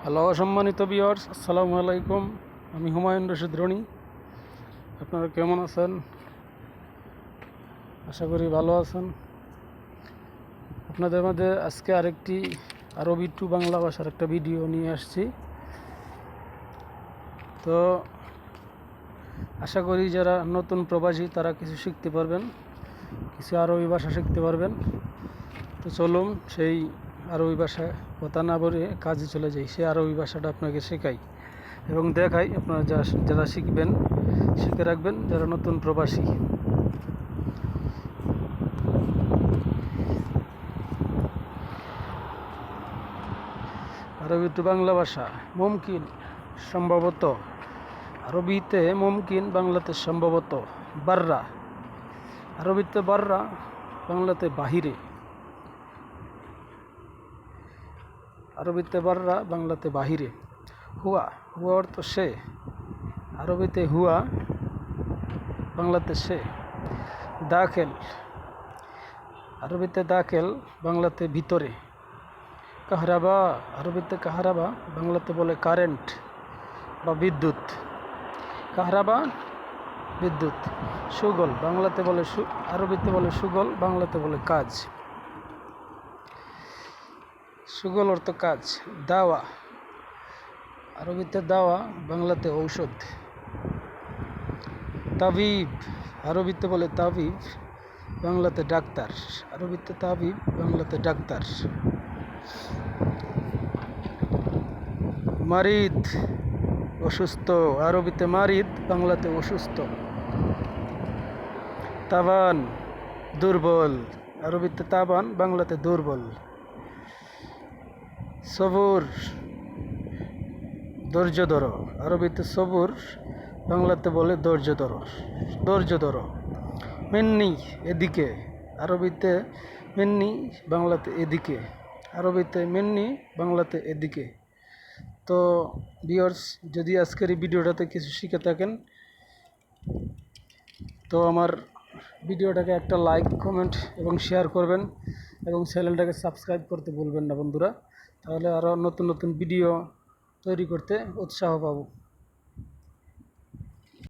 Hello সম্মানিত viewers, আসসালামু আলাইকুম। আমি হুমায়ুন রশিদ রনি। আপনারা কেমন আছেন? আশা করি ভালো আছেন। আপনাদের মাঝে আজকে আরেকটি আরবি টু বাংলা ভাষার একটা ভিডিও নিয়ে আসছি। তো আশা করি যারা নতুন প্রবাসী তারা কিছু শিখতে পারবেন, কিছু আরবি ভাষা শিখতে পারবেন। তো চলুন সেই আরবি ভাষায় কথা না বলে কাজে চলে যাই। সেই আরবি ভাষাটা আপনাকে শেখাই এবং দেখাই। আপনারা যারা শিখবেন শিখে রাখবেন, যারা নতুন প্রবাসী। আরবি টু বাংলা ভাষা মুমকিন, সম্ভবত। আরবিতে মুমকিন, বাংলাতে সম্ভবত। বাররা, আরবিতে বাররা, বাংলাতে বাহিরে। আরবিতে বাররা, বাংলাতে বাহিরে। হুয়া, হুয়া অর্থ সে। আরবিতে হুয়া, বাংলাতে সে। দাখেল, আরবিতে দাখেল, বাংলাতে ভিতরে। কাহরাবা, আরবিতে কাহরাবা, বাংলাতে বলে কারেন্ট বা বিদ্যুৎ। কাহরাবা, বিদ্যুৎ। সুগল, বাংলাতে বলে আরবিতে বলে সুগল, বাংলাতে বলে কাজ। সুগল অর্থ কাজ। দাওয়া, আরবিতে দাওয়া, বাংলাতে ঔষধ। তাবিব, আরবিতে বলে তাবিব, বাংলাতে ডাক্তার। আরবিতে তাবিব, বাংলাতে ডাক্তার। মারিদ, অসুস্থ। আরবিতে মারিদ, বাংলাতে অসুস্থ। তাবান, দুর্বল। আরবিতে তাবান, বাংলাতে দুর্বল। সবুর, ধৈর্য ধরো। আরবিতে সবুর, বাংলাতে বলে ধৈর্য ধরো, ধৈর্য ধরো। মিন্নি, এদিকে। আরবিতে মিন্নি, বাংলাতে এদিকে। আরবিতে মিন্নি, বাংলাতে এদিকে। তো ভিউয়ার্স, যদি আজকের এই ভিডিওটাতে কিছু শিখে থাকেন তো আমার ভিডিওটাকে একটা লাইক, কমেন্ট এবং শেয়ার করবেন এবং চ্যানেলটাকে সাবস্ক্রাইব করতে ভুলবেন না বন্ধুরা। তাহলে আরও নতুন নতুন ভিডিও তৈরি করতে উৎসাহ পাবো।